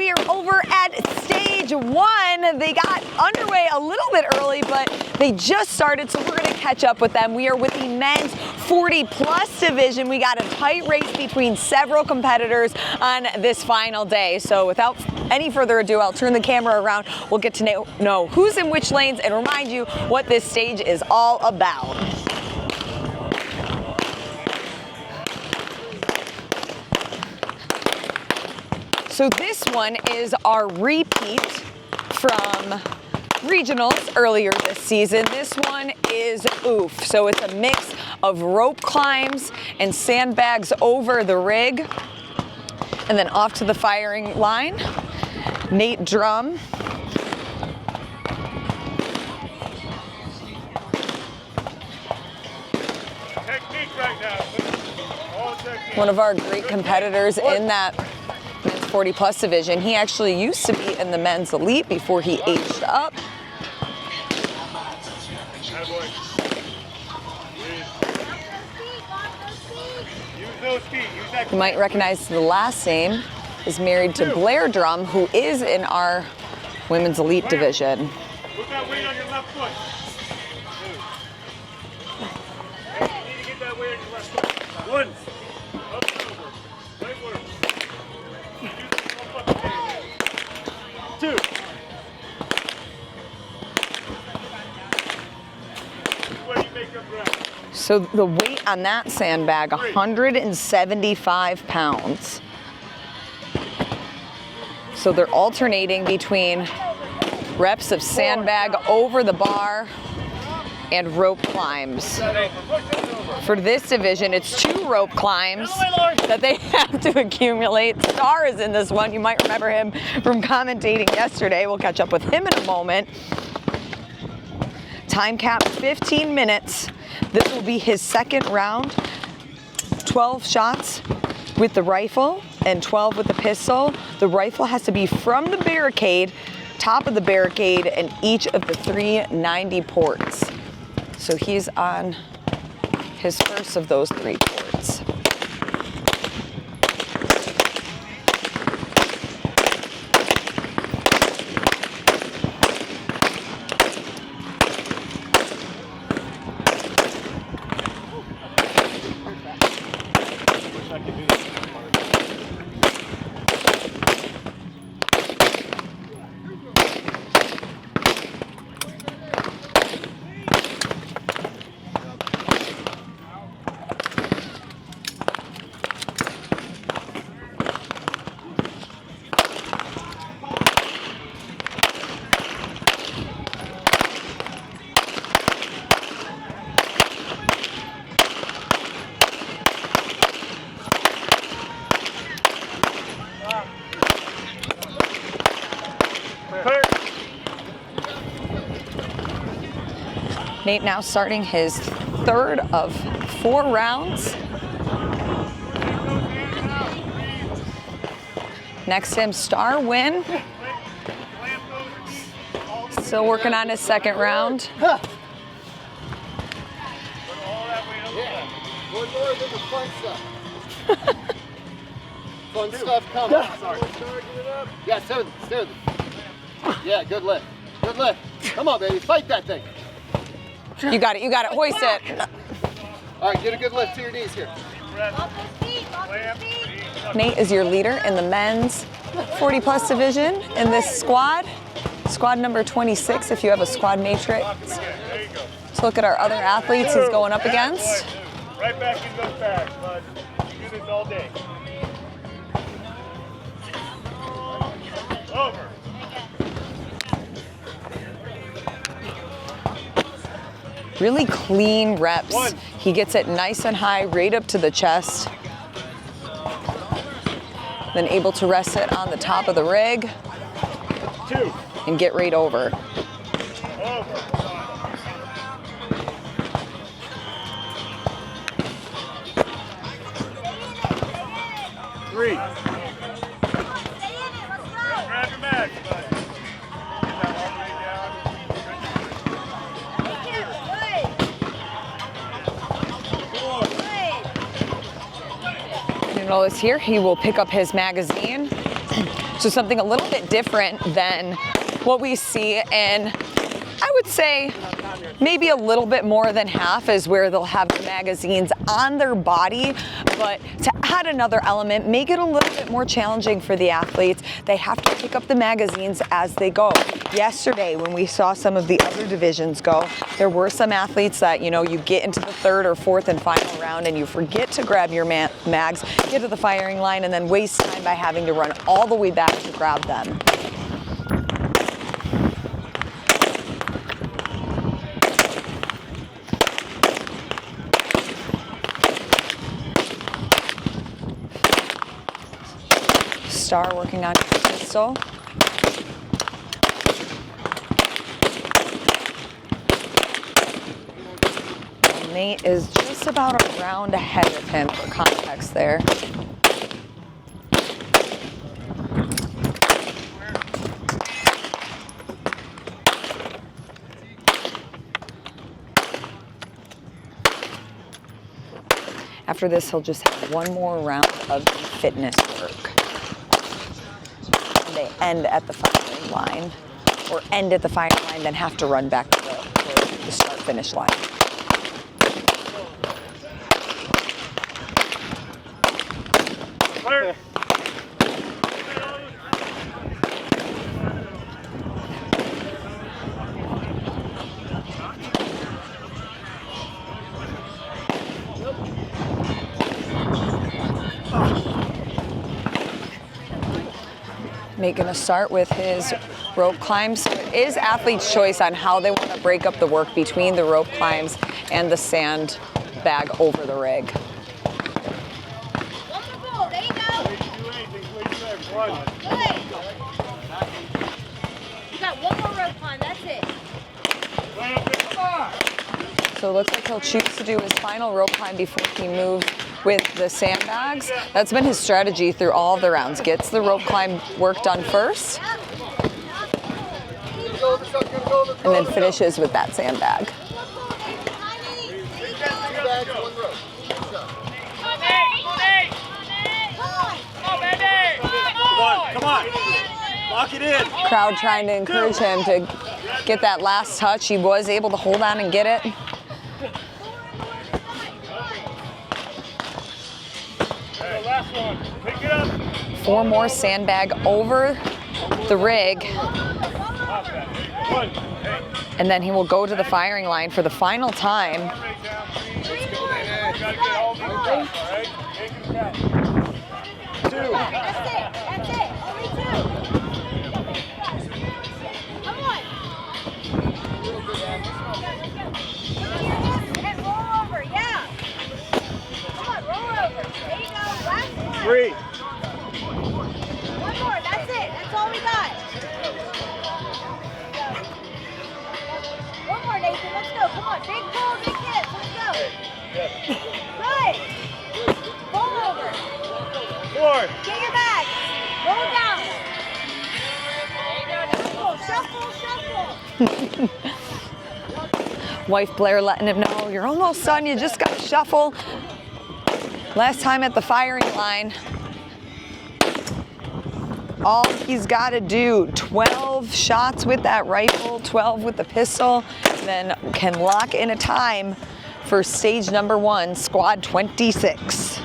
we are over at stage 1. They got underway a little bit early, but they just started, so we're going to catch up with them. We are with the men's 40-plus division. We got a tight race between several competitors on this final day. So without any further ado, I'll turn the camera around. We'll get to know who's in which lanes and remind you what this stage is all about. So this one is our repeat from regionals earlier this season. This one is oof. So it's a mix of rope climbs and sandbags over the rig. And then off to the firing line, Nate Drum. Technique right now. All technique. One of our great competitors in that 40-plus division. He actually used to be in the men's elite before he aged up. You might recognize the last name is married to Blair Drum, who is in our women's elite division. Put that weight on your left foot. You need to get that weight on your left foot. One. Up and over. Right word. Two. Where you make up ground. So the weight on that sandbag, 175 pounds. So they're alternating between reps of sandbag over the bar and rope climbs. For this division, it's 2 rope climbs that they have to accumulate. Star is in this one. You might remember him from commentating yesterday. We'll catch up with him in a moment. Time cap 15 minutes. This will be his second round. 12 shots with the rifle and 12 with the pistol. The rifle has to be from the barricade, top of the barricade, and each of the 390 ports. So he's on his first of those 3 ports. Nate now starting his third of 4 rounds. Next to him, Star Win. Still working on his second round. Yeah. More than the fun stuff. Fun stuff coming. Sorry. Yeah, 7. Yeah, good lift. Good lift. Come on, baby. Fight that thing. You got it. Hoist it. All right, get a good lift to your knees here. Nate is your leader in the men's 40-plus division in this squad. Squad number 26, if you have a squad matrix. Let's look at our other athletes he's going up against. Right back in those bags, bud. You do this all day. Over. Really clean reps. He gets it nice and high, right up to the chest. Then able to rest it on the top of the rig. 2. And get right over. Over. 3. Grab your match, bud. Get that all the way down. You notice here, he will pick up his magazine, So something a little bit different than what we see, and I would say maybe a little bit more than half is where they'll have the magazines on their body, but to add another element, make it a little bit more challenging for the athletes, they have to pick up the magazines as they go. Yesterday, when we saw some of the other divisions go, there were some athletes that, you know, you get into the third or fourth and final round and you forget to grab your mags, get to the firing line, and then waste time by having to run all the way back to grab them. Star working on his pistol. Nate is just about a round ahead of him for context there. After this, he'll just have one more round of fitness work. They end at the firing line, or end at the firing line, then have to run back to the start-finish line. Clear. Nate gonna start with his rope climbs. So it is athlete's choice on how they want to break up the work between the rope climbs and the sand bag over the rig. There you go. Good. You got one more rope climb, that's it. So it looks like he'll choose to do his final rope climb before he moves with the sandbags. That's been his strategy through all of the rounds. Gets the rope climb work done first, and then finishes with that sandbag. Come on. Lock it in. Crowd trying to encourage him to get that last touch. He was able to hold on and get it. Last one. Pick it up. 4 more sandbag over the rig, One. and then he will go to the firing line for the final time. Gotta get all these shots, all right? Make them count. 2. That's it. Only 2. Come on. And roll over, yeah. Come on, roll over. There you go. Last one. 3. One more. That's it. That's all we got. One more, Nathan. Let's go. Come on. Big pull, big hit. Let's go. Good. Roll over. 4. Get your bag. Roll down. Shuffle. Wife Blair letting him know, you're almost done, you just got to shuffle. Last time at the firing line. All he's got to do, 12 shots with that rifle, 12 with the pistol, then can lock in a time for stage number 1, squad 26.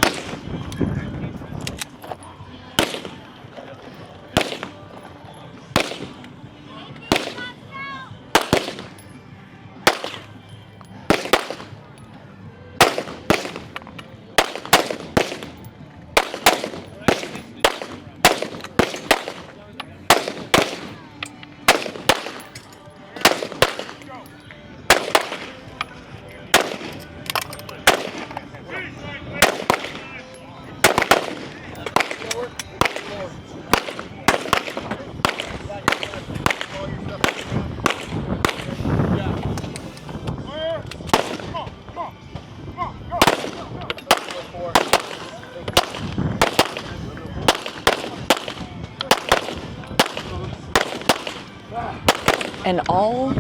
And all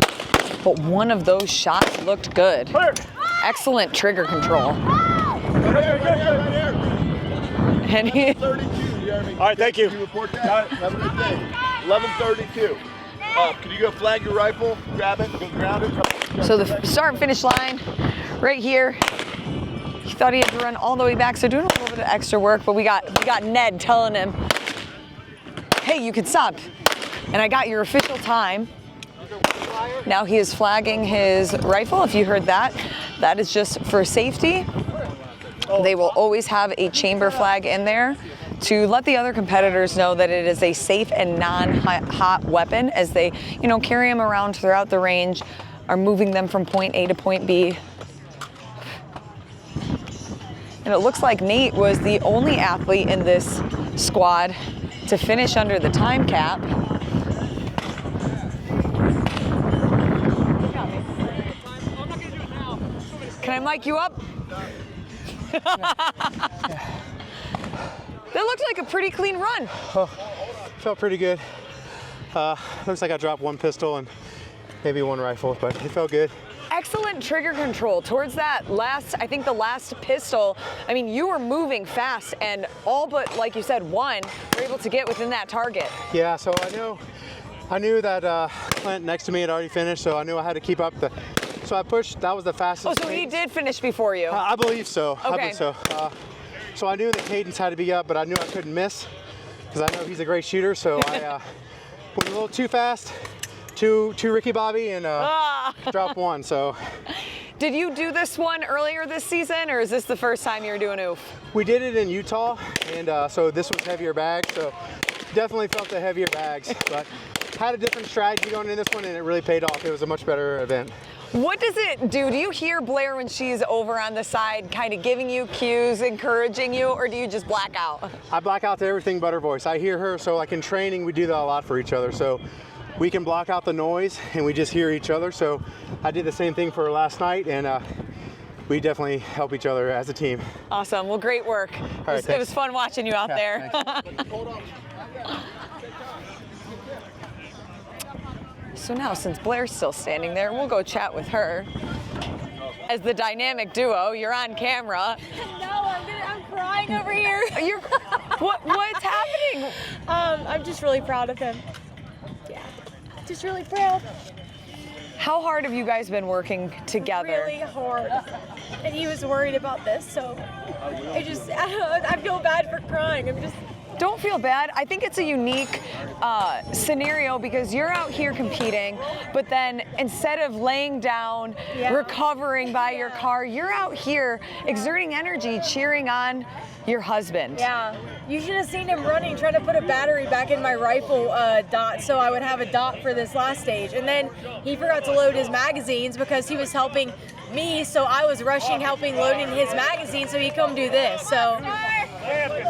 but one of those shots looked good. Clear. Excellent trigger control. Right here. And he, 32 yards. Jeremy. All right, thank you. Can you report that? Got it. Have a good day. 11:32. Can you go flag your rifle? Grab it. Go ground it. So the start and finish line right here. He thought he had to run all the way back, so doing a little bit of extra work, but we got Ned telling him, hey, you can stop. And I got your official time. Now he is flagging his rifle. If you heard that, that is just for safety. They will always have a chamber flag in there to let the other competitors know that it is a safe and non-hot weapon as they, carry them around throughout the range, are moving them from point A to point B. And it looks like Nate was the only athlete in this squad to finish under the time cap. Can I mic you up? That looked like a pretty clean run. Oh, felt pretty good. Looks like I dropped one pistol and maybe one rifle, but it felt good. Excellent trigger control towards that last, I think the last pistol. I mean, you were moving fast and all but, like you said, one, were able to get within that target. Yeah, so I knew that Clint next to me had already finished, so I knew I had to keep up so I pushed. That was the fastest. Oh, so he did finish before you? I believe so. Okay. I believe so. So I knew the cadence had to be up, but I knew I couldn't miss because I know he's a great shooter. So I went a little too fast, too Ricky Bobby, and dropped one. So. Did you do this one earlier this season, or is this the first time you're doing OOF? We did it in Utah, and so this was heavier bags. So definitely felt the heavier bags, but had a different strategy going in this one, and it really paid off. It was a much better event. What does it do? Do you hear Blair when she's over on the side kind of giving you cues, encouraging you, or do you just black out? I black out to everything but her voice. I hear her, so like in training, we do that a lot for each other. So we can block out the noise and we just hear each other. So I did the same thing for her last night, and we definitely help each other as a team. Awesome. Well, great work. All right, it was fun watching you out there. So now, since Blair's still standing there, we'll go chat with her. As the dynamic duo, you're on camera. No, I'm crying over here. What's happening? I'm just really proud of him. Yeah, just really proud. How hard have you guys been working together? Really hard. And he was worried about this, so I feel bad for crying. Don't feel bad. I think it's a unique scenario because you're out here competing, but then instead of laying down, recovering by your car, you're out here exerting energy, cheering on your husband. Yeah, you should have seen him running, trying to put a battery back in my rifle dot so I would have a dot for this last stage. And then he forgot to load his magazines because he was helping me, so I was rushing, helping loading his magazine so he could come do this. So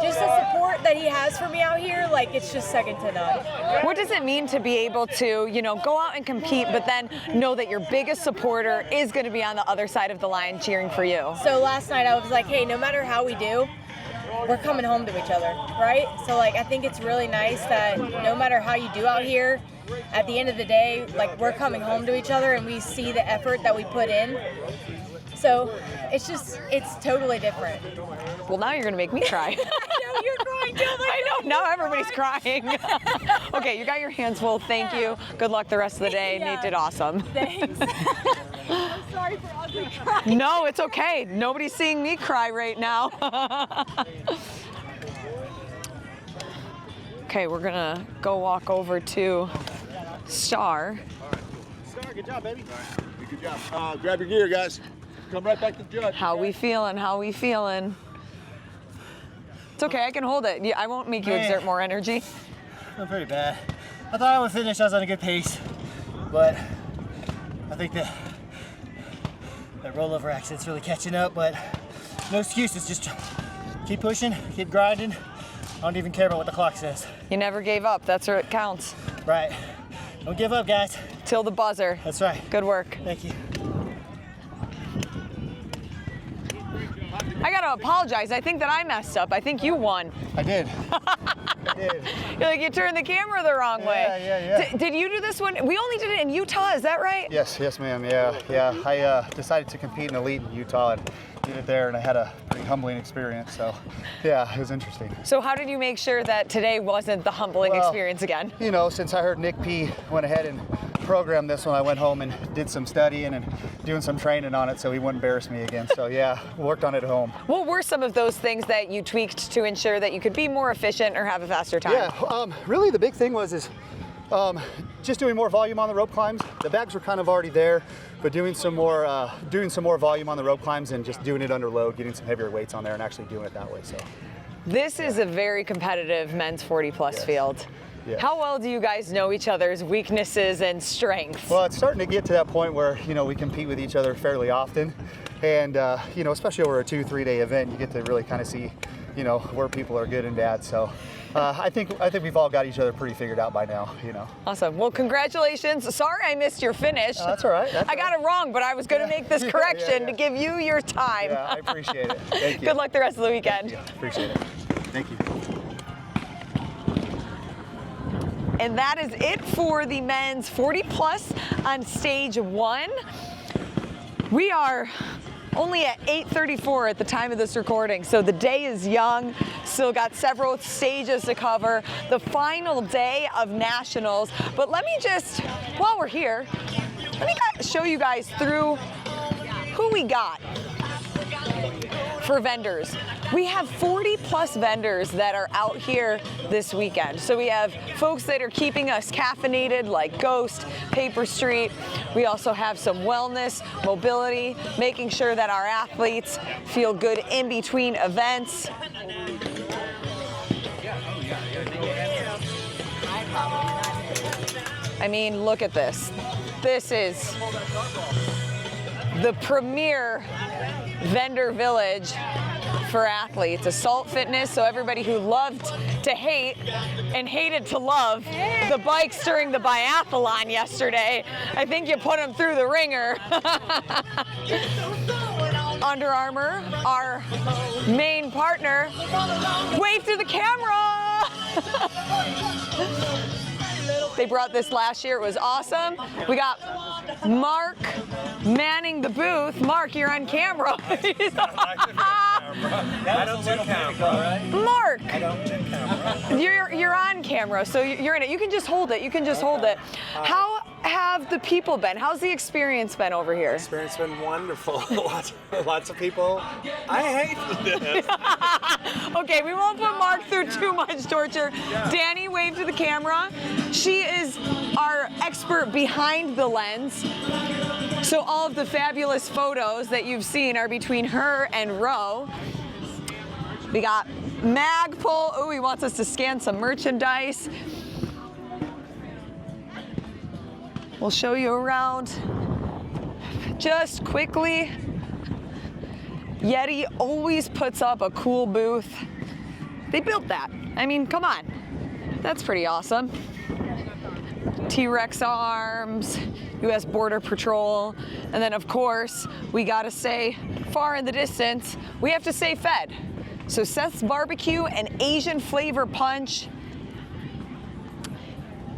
just the support that he has for me out here, like, it's just second to none. What does it mean to be able to, go out and compete, but then know that your biggest supporter is going to be on the other side of the line cheering for you? So last night I was like, hey, no matter how we do, we're coming home to each other, right? So like, I think it's really nice that no matter how you do out here, at the end of the day, like, we're coming home to each other and we see the effort that we put in. So it's totally different. Well, now you're going to make me cry. I know, you're crying too. I know, now everybody's crying. Okay, you got your hands full. Thank you. Good luck the rest of the day. Yeah. Nate did awesome. Thanks. I'm sorry for ugly crying. No, it's okay. Nobody's seeing me cry right now. Okay, we're going to go walk over to Star. Star, good job, baby. Good job. Grab your gear, guys. Come right back to the judge. How we feeling? How we feeling? It's okay, I can hold it. I won't make you exert more energy. I'm pretty bad. I thought I would finish. I was on a good pace, but I think that rollover accident's really catching up. But no excuses. Just keep pushing, keep grinding. I don't even care about what the clock says. You never gave up. That's where it counts. Right. Don't give up, guys. Till the buzzer. That's right. Good work. Thank you. I gotta apologize. I think that I messed up. I think you won. I did. I did. You're like, you turned the camera the wrong way. Yeah. Did you do this one? We only did it in Utah, is that right? Yes, ma'am. Yeah. I decided to compete in elite in Utah and did it there, and I had a pretty humbling experience. So, yeah, it was interesting. So how did you make sure that today wasn't the humbling experience again? You know, since I heard Nick P went ahead and programmed this one, I went home and did some studying and doing some training on it so he wouldn't embarrass me again. So yeah, worked on it at home. What were some of those things that you tweaked to ensure that you could be more efficient or have a faster time? Yeah, really the big thing was just doing more volume on the rope climbs. The bags were kind of already there, but doing some more volume on the rope climbs and just doing it under load, getting some heavier weights on there and actually doing it that way. So this is a very competitive men's 40 plus field. Yeah. How well do you guys know each other's weaknesses and strengths? Well, it's starting to get to that point where, you know, we compete with each other fairly often. And, you know, especially over a 2-3 day event, you get to really kind of see, you know, where people are good and bad. So I think we've all got each other pretty figured out by now, you know. Awesome. Well, congratulations. Sorry I missed your finish. That's all right. I got it wrong, but I was going to make this correction to give you your time. Yeah, I appreciate it. Thank you. Good luck the rest of the weekend. Yeah, appreciate it. Thank you. And that is it for the men's 40 plus on stage 1. We are only at 8:34 at the time of this recording, so the day is young. Still got several stages to cover. The final day of nationals. But let me just, while we're here, let me show you guys through who we got for vendors. We have 40 plus vendors that are out here this weekend. So we have folks that are keeping us caffeinated like Ghost, Paper Street. We also have some wellness, mobility, making sure that our athletes feel good in between events. I mean, look at this. This is the premier vendor village for athletes. Assault Fitness, so everybody who loved to hate and hated to love the bikes during the biathlon yesterday, I think you put them through the ringer. Under Armour, our main partner, wave through the camera. They brought this last year, it was awesome. We got Mark manning the booth. Mark, you're on camera. I don't do camera. Mark, I don't do camera. you're on camera, so you're in it. You can just hold it. You can just hold it. How have the people been? How's the experience been over here? Experience been wonderful. lots of people. I hate this. Okay, we won't put Mark through too much torture. Danny, wave to the camera. She is our expert behind the lens. So all of the fabulous photos that you've seen are between her and Ro. We got Magpul. Oh, he wants us to scan some merchandise. We'll show you around just quickly. Yeti always puts up a cool booth. They built that. I mean, come on. That's pretty awesome. T-Rex Arms, U.S. Border Patrol, and then of course, we gotta say, far in the distance, we have to say Fed. So Seth's Barbecue and Asian Flavor Punch.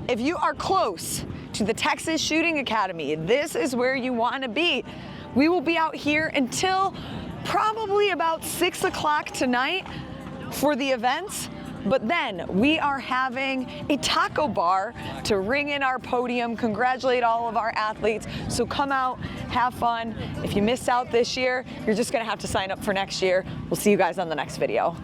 If you are close to the Texas Shooting Academy, this is where you wanna be. We will be out here until probably about 6 o'clock tonight for the events. But then we are having a taco bar to ring in our podium, congratulate all of our athletes. So come out, have fun. If you missed out this year, you're just gonna have to sign up for next year. We'll see you guys on the next video.